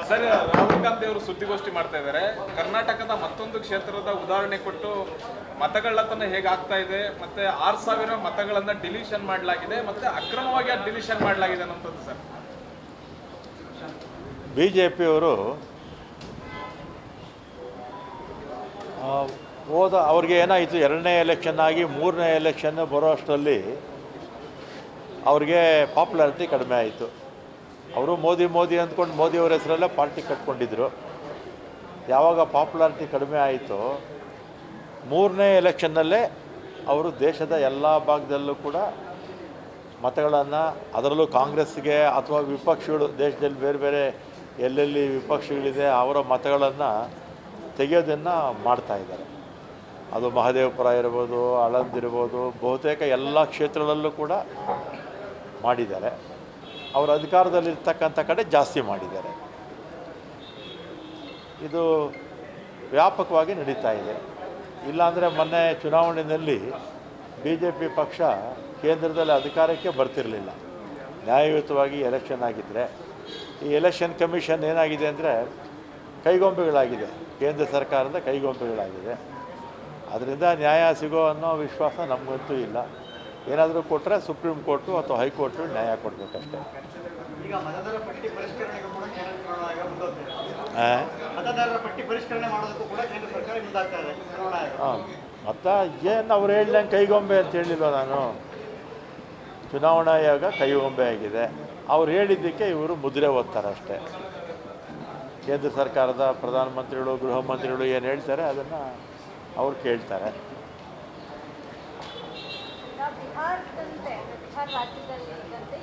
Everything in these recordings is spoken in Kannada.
ಸರ್, ರಾಹುಲ್ ಗಾಂಧಿ ಅವರು ಸುದ್ದಿಗೋಷ್ಠಿ ಮಾಡ್ತಾ ಇದ್ದಾರೆ. ಕರ್ನಾಟಕದ ಮತ್ತೊಂದು ಕ್ಷೇತ್ರದ ಉದಾಹರಣೆ ಕೊಟ್ಟು ಮತಗಳ್ಳತನ ಹೇಗಾಗ್ತಾ ಇದೆ, ಮತ್ತೆ 6,000 ಮತಗಳನ್ನ ಡಿಲೀಷನ್ ಮಾಡಲಾಗಿದೆ, ಮತ್ತೆ ಅಕ್ರಮವಾಗಿ ಡಿಲೀಷನ್ ಮಾಡಲಾಗಿದೆ ಅನ್ನೋಂಥದ್ದು. ಸರ್, BJPಯವರು ಅವ್ರಿಗೆ ಏನಾಯಿತು, 2ನೇ ಎಲೆಕ್ಷನ್ ಆಗಿ 3ನೇ ಎಲೆಕ್ಷನ್ ಬರೋ ಅಷ್ಟರಲ್ಲಿ ಅವ್ರಿಗೆ ಪಾಪ್ಯುಲಾರಿಟಿ ಕಡಿಮೆ ಆಯಿತು. ಅವರು ಮೋದಿ ಅಂದ್ಕೊಂಡು ಮೋದಿಯವರ ಹೆಸರಲ್ಲೇ ಪಾರ್ಟಿ ಕಟ್ಕೊಂಡಿದ್ರು. ಯಾವಾಗ ಪಾಪ್ಯುಲಾರಿಟಿ ಕಡಿಮೆ ಆಯಿತು, 3ನೇ ಎಲೆಕ್ಷನ್ನಲ್ಲೇ ಅವರು ದೇಶದ ಎಲ್ಲ ಭಾಗದಲ್ಲೂ ಕೂಡ ಮತಗಳನ್ನು, ಅದರಲ್ಲೂ ಕಾಂಗ್ರೆಸ್ಗೆ ಅಥವಾ ವಿಪಕ್ಷಗಳು, ದೇಶದಲ್ಲಿ ಬೇರೆ ಬೇರೆ ಎಲ್ಲೆಲ್ಲಿ ವಿಪಕ್ಷಗಳಿದೆ ಅವರ ಮತಗಳನ್ನು ತೆಗೆಯೋದನ್ನು ಮಾಡ್ತಾಯಿದ್ದಾರೆ. ಅದು ಮಹದೇವಪುರ ಇರ್ಬೋದು, ಆಳಂದ್ ಇರ್ಬೋದು, ಬಹುತೇಕ ಎಲ್ಲ ಕ್ಷೇತ್ರಗಳಲ್ಲೂ ಕೂಡ ಮಾಡಿದ್ದಾರೆ. ಅವರು ಅಧಿಕಾರದಲ್ಲಿರ್ತಕ್ಕಂಥ ಕಡೆ ಜಾಸ್ತಿ ಮಾಡಿದ್ದಾರೆ. ಇದು ವ್ಯಾಪಕವಾಗಿ ನಡೀತಾ ಇದೆ. ಇಲ್ಲಾಂದರೆ ಮೊನ್ನೆ ಚುನಾವಣೆಯಲ್ಲಿ BJP ಪಕ್ಷ ಕೇಂದ್ರದಲ್ಲಿ ಅಧಿಕಾರಕ್ಕೆ ಬರ್ತಿರಲಿಲ್ಲ. ನ್ಯಾಯಯುತವಾಗಿ ಎಲೆಕ್ಷನ್ ಆಗಿದ್ದರೆ, ಈ ಎಲೆಕ್ಷನ್ ಕಮಿಷನ್ ಏನಾಗಿದೆ ಅಂದರೆ ಕೈಗೊಂಬೆಗಳಾಗಿದೆ, ಕೇಂದ್ರ ಸರ್ಕಾರದ ಕೈಗೊಂಬೆಗಳಾಗಿದೆ. ಅದರಿಂದ ನ್ಯಾಯ ಸಿಗೋ ಅನ್ನೋ ವಿಶ್ವಾಸ ನಮಗಂತೂ ಇಲ್ಲ. ಏನಾದರೂ ಕೊಟ್ಟರೆ ಸುಪ್ರೀಂ ಕೋರ್ಟು ಅಥವಾ ಹೈಕೋರ್ಟು ನ್ಯಾಯ ಕೊಡಬೇಕಷ್ಟೇ. ಈಗ ಮತದಾರರ ಪಟ್ಟಿ ಪರಿಷ್ಕರಣೆಗೂ ಕೂಡ ಕೇಂದ್ರ ಆಯೋಗ ಮುಂದಾಗ್ತಾ ಇದೆ. ಮತದಾರರ ಪಟ್ಟಿ ಪರಿಷ್ಕರಣೆ ಮಾಡೋದಕ್ಕೂ ಕೂಡ ಕೇಂದ್ರ ಸರ್ಕಾರ ಮುಂದಾಗ್ತಾ ಇದೆ ಚುನಾವಣಾ ಆಯೋಗ. ಮತ್ತು ಏನು ಅವ್ರು ಹೇಳ್ದಂಗೆ ಕೈಗೊಂಬೆ ಅಂತ ಹೇಳಿಲ್ವ ನಾನು. ಚುನಾವಣಾ ಆಯೋಗ ಕೈಗೊಂಬೆ ಆಗಿದೆ. ಅವ್ರು ಹೇಳಿದ್ದಕ್ಕೆ ಇವರು ಮುದ್ರೆ ಓದ್ತಾರೆ ಅಷ್ಟೇ. ಕೇಂದ್ರ ಸರ್ಕಾರದ ಪ್ರಧಾನಮಂತ್ರಿಗಳು, ಗೃಹ ಮಂತ್ರಿಗಳು ಏನು ಹೇಳ್ತಾರೆ ಅದನ್ನು ಅವ್ರು ಕೇಳ್ತಾರೆ. ಬಿಹಾರ ರಾಜ್ಯದಲ್ಲಿ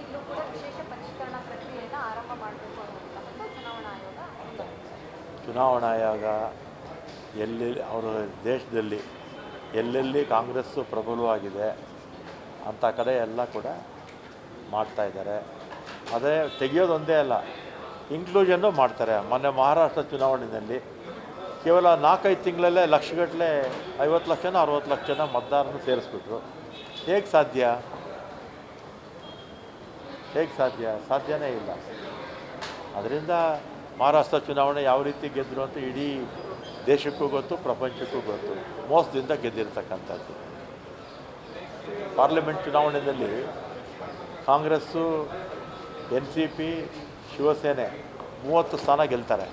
ಇಲ್ಲೂ ಕೂಡ ವಿಶೇಷ ಪರಿಷ್ಕರಣಾ ಪ್ರಕ್ರಿಯೆಯನ್ನು ಆರಂಭ ಮಾಡಬೇಕು ಅನ್ನುವಂಥದ್ದು ಚುನಾವಣಾ ಆಯೋಗ ಎಲ್ಲೆಲ್ಲಿ ಅವರ ದೇಶದಲ್ಲಿ ಎಲ್ಲೆಲ್ಲಿ ಕಾಂಗ್ರೆಸ್ಸು ಪ್ರಬಲವಾಗಿದೆ ಅಂಥ ಕಡೆ ಎಲ್ಲ ಕೂಡ ಮಾಡ್ತಾಯಿದ್ದಾರೆ. ಅದೇ ತೆಗೆಯೋದೊಂದೇ ಅಲ್ಲ, ಇನ್ಕ್ಲೂಷನ್ನು ಮಾಡ್ತಾರೆ. ಮೊನ್ನೆ ಮಹಾರಾಷ್ಟ್ರ ಚುನಾವಣೆಯಲ್ಲಿ ಕೇವಲ 4-5 ತಿಂಗಳಲ್ಲೇ ಲಕ್ಷಗಟ್ಟಲೆ 50 ಲಕ್ಷನ 60 ಲಕ್ಷನ ಮತದಾರರನ್ನು ಸೇರಿಸ್ಬಿಟ್ರು. ಹೇಗೆ ಸಾಧ್ಯ? ಸಾಧ್ಯನೇ ಇಲ್ಲ. ಅದರಿಂದ ಮಹಾರಾಷ್ಟ್ರ ಚುನಾವಣೆ ಯಾವ ರೀತಿ ಗೆದ್ದರು ಅಂತ ಇಡೀ ದೇಶಕ್ಕೂ ಗೊತ್ತು, ಪ್ರಪಂಚಕ್ಕೂ ಗೊತ್ತು. ಮೋಸದಿಂದ ಗೆದ್ದಿರ್ತಕ್ಕಂಥದ್ದು. ಪಾರ್ಲಿಮೆಂಟ್ ಚುನಾವಣೆಯಲ್ಲಿ ಕಾಂಗ್ರೆಸ್ಸು, NCP, ಶಿವಸೇನೆ 30 ಸ್ಥಾನ ಗೆಲ್ತಾರೆ.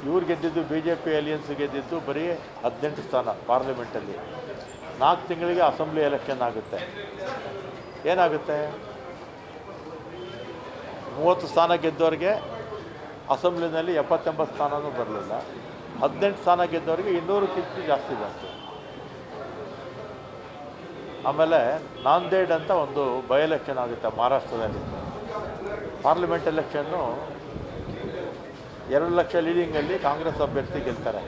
ಇವ್ರು ಗೆದ್ದಿದ್ದು, BJP ಅಲಿಯನ್ಸ್ ಗೆದ್ದಿದ್ದು ಬರೀ 18 ಸ್ಥಾನ ಪಾರ್ಲಿಮೆಂಟಲ್ಲಿ. 4 ತಿಂಗಳಿಗೆ ಅಸೆಂಬ್ಲಿ ಎಲೆಕ್ಷನ್ ಆಗುತ್ತೆ. ಏನಾಗುತ್ತೆ? 30 ಸ್ಥಾನ ಗೆದ್ದವ್ರಿಗೆ ಅಸೆಂಬ್ಲಿನಲ್ಲಿ 70-80 ಸ್ಥಾನವೂ ಬರಲಿಲ್ಲ. 18 ಸ್ಥಾನ ಗೆದ್ದವ್ರಿಗೆ 200ಕ್ಕಿಂತ ಜಾಸ್ತಿ ಬಂತು. ಆಮೇಲೆ ನಾಂದೇಡ್ ಅಂತ ಒಂದು ಬೈ ಎಲೆಕ್ಷನ್ ಆಗುತ್ತೆ ಮಹಾರಾಷ್ಟ್ರದಲ್ಲಿ. ಪಾರ್ಲಿಮೆಂಟ್ ಎಲೆಕ್ಷನ್ನು 2 ಲಕ್ಷ ಲೀಡಿಂಗಲ್ಲಿ ಕಾಂಗ್ರೆಸ್ ಅಭ್ಯರ್ಥಿ ಗೆಲ್ತಾರೆ.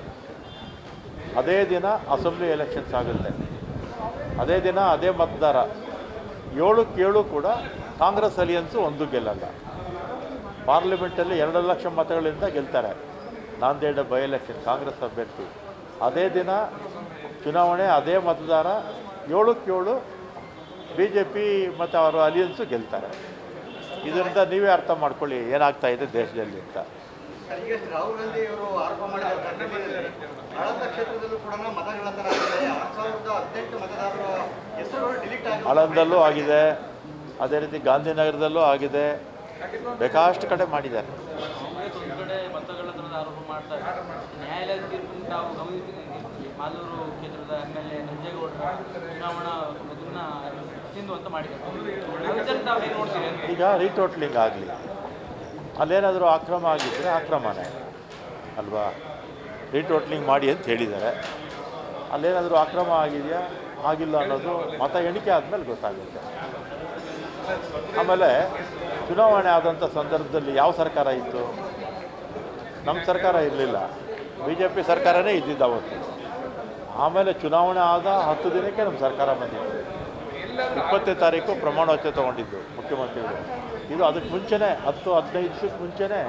ಅದೇ ದಿನ ಅಸೆಂಬ್ಲಿ ಎಲೆಕ್ಷನ್ಸ್ ಆಗುತ್ತೆ. ಅದೇ ದಿನ ಅದೇ ಮತದಾರ 7-7 ಕೂಡ ಕಾಂಗ್ರೆಸ್ ಅಲಿಯನ್ಸು ಒಂದು ಗೆಲ್ಲಲ್ಲ. ಪಾರ್ಲಿಮೆಂಟಲ್ಲಿ 2 ಲಕ್ಷ ಮತಗಳಿಂದ ಗೆಲ್ತಾರೆ. ನಾಂದೇಡ್ ಬೈ ಎಲೆಕ್ಷನ್ ಕಾಂಗ್ರೆಸ್ ಅಭ್ಯರ್ಥಿ. ಅದೇ ದಿನ ಚುನಾವಣೆ, ಅದೇ ಮತದಾರ 7-7 BJP ಮತ್ತು ಅವರ ಅಲಿಯನ್ಸು ಗೆಲ್ತಾರೆ. ಇದರಿಂದ ನೀವೇ ಅರ್ಥ ಮಾಡ್ಕೊಳ್ಳಿ ಏನಾಗ್ತಾ ಇದೆ ದೇಶದಲ್ಲಿ ಅಂತ. ಈಗ ರಾಹುಲ್ ಗಾಂಧಿ ಅವರು ಆರೋಪ ಮಾಡಿದ್ದಾರೆ, ಆಳಂದ ಕ್ಷೇತ್ರದಲ್ಲೂ ಕೂಡ ಮತಗಳ್ಳತನ ಆಗಿದೆ. 2018 ಮತದಾರರ ಹೆಸರುಗಳು ಡಿಲೀಟ್ ಆಗಿದೆ. ಆಳಂದಲ್ಲೂ ಆಗಿದೆ, ಅದೇ ರೀತಿ ಗಾಂಧಿನಗರದಲ್ಲೂ ಆಗಿದೆ, ಬೇಕಾಷ್ಟು ಕಡೆ ಮಾಡಿದ್ದಾರೆ. ಕಾಂಗ್ರೆಸ್ ಒಂದು ಕಡೆ ಮತಗಳ್ಳತನದ ಆರೋಪ ಮಾಡ್ತಾರೆ. ನ್ಯಾಯಾಲಯದ ತೀರ್ಪನ್ನು ತಾವು ಗಮನಿಸಿದ್ದೀವಿ. ಮಾಲೂರು ಕ್ಷೇತ್ರದ MLA ನಂಜೇಗೌಡರ ಚುನಾವಣಾ ಮತನ್ನ ಸಿಂಧು ಅಂತ ಮಾಡಿದ್ದಾರೆ. ತಾವು ಹೇಗೆ ನೋಡ್ತೀವಿ? ಈಗ ರೀಟೋಟ್ಲಿಂಗ್ ಆಗಲಿ, ಅಲ್ಲೇನಾದರೂ ಅಕ್ರಮ ಆಗಿದ್ದರೆ ಅಕ್ರಮನೇ ಅಲ್ವಾ? ರೀಟೋಟ್ಲಿಂಗ್ ಮಾಡಿ ಅಂತ ಹೇಳಿದ್ದಾರೆ. ಅಲ್ಲೇನಾದರೂ ಅಕ್ರಮ ಆಗಿದೆಯಾ ಆಗಿಲ್ಲ ಅನ್ನೋದು ಮತ ಎಣಿಕೆ ಆದಮೇಲೆ ಗೊತ್ತಾಗುತ್ತೆ. ಆಮೇಲೆ ಚುನಾವಣೆ ಆದಂಥ ಸಂದರ್ಭದಲ್ಲಿ ಯಾವ ಸರ್ಕಾರ ಇತ್ತು? ನಮ್ಮ ಸರ್ಕಾರ ಇರಲಿಲ್ಲ, BJP ಸರ್ಕಾರನೇ ಇದ್ದಿದ್ದು ಅವತ್ತು. ಆಮೇಲೆ ಚುನಾವಣೆ ಆದ 10 ದಿನಕ್ಕೆ ನಮ್ಮ ಸರ್ಕಾರ ಬಂದಿತ್ತು. 20ನೇ ತಾರೀಕು ಪ್ರಮಾಣ ವಚನ ತೊಗೊಂಡಿದ್ದು ಮುಖ್ಯಮಂತ್ರಿಗಳು. ಇದು ಅದಕ್ಕೆ ಮುಂಚೆನೇ 10-15 ದಿವಸಕ್ಕೆ ಮುಂಚೆನೇ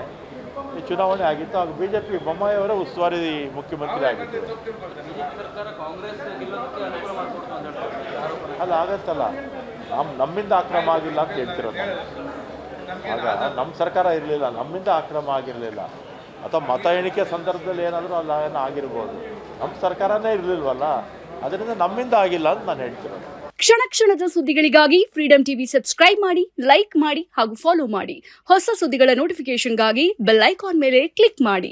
ಈ ಚುನಾವಣೆ ಆಗಿತ್ತು. ಆಗ BJP ಬೊಮ್ಮಾಯಿಯವರೇ ಉಸ್ತುವಾರಿ ಮುಖ್ಯಮಂತ್ರಿ ಆಗಿತ್ತು. ಅಲ್ಲ ಆಗತ್ತಲ್ಲ, ನಮ್ಮಿಂದ ಅಕ್ರಮ ಆಗಿಲ್ಲ ಅಂತ ಹೇಳ್ತಿರೋದು. ಆಗ ನಮ್ಮ ಸರ್ಕಾರ ಇರಲಿಲ್ಲ, ನಮ್ಮಿಂದ ಅಕ್ರಮ ಆಗಿರಲಿಲ್ಲ. ಅಥವಾ ಮತ ಎಣಿಕೆ ಸಂದರ್ಭದಲ್ಲಿ ಏನಾದರೂ ಅಲ್ಲ ಏನೋ ಆಗಿರ್ಬೋದು, ನಮ್ಮ ಸರ್ಕಾರನೇ ಇರಲಿಲ್ವಲ್ಲ, ಅದರಿಂದ ನಮ್ಮಿಂದ ಆಗಿಲ್ಲ ಅಂತ ನಾನು ಹೇಳ್ತಿರೋದು. ಕ್ಷಣ ಕ್ಷಣದ ಸುದ್ದಿಗಳಿಗಾಗಿ ಫ್ರೀಡಂ ಟಿವಿ ಸಬ್ಸ್ಕ್ರೈಬ್ ಮಾಡಿ, ಲೈಕ್ ಮಾಡಿ ಹಾಗೂ ಫಾಲೋ ಮಾಡಿ. ಹೊಸ ಸುದ್ದಿಗಳ ನೋಟಿಫಿಕೇಶನ್ಗಾಗಿ ಬೆಲ್ ಐಕಾನ್ ಮೇಲೆ ಕ್ಲಿಕ್ ಮಾಡಿ.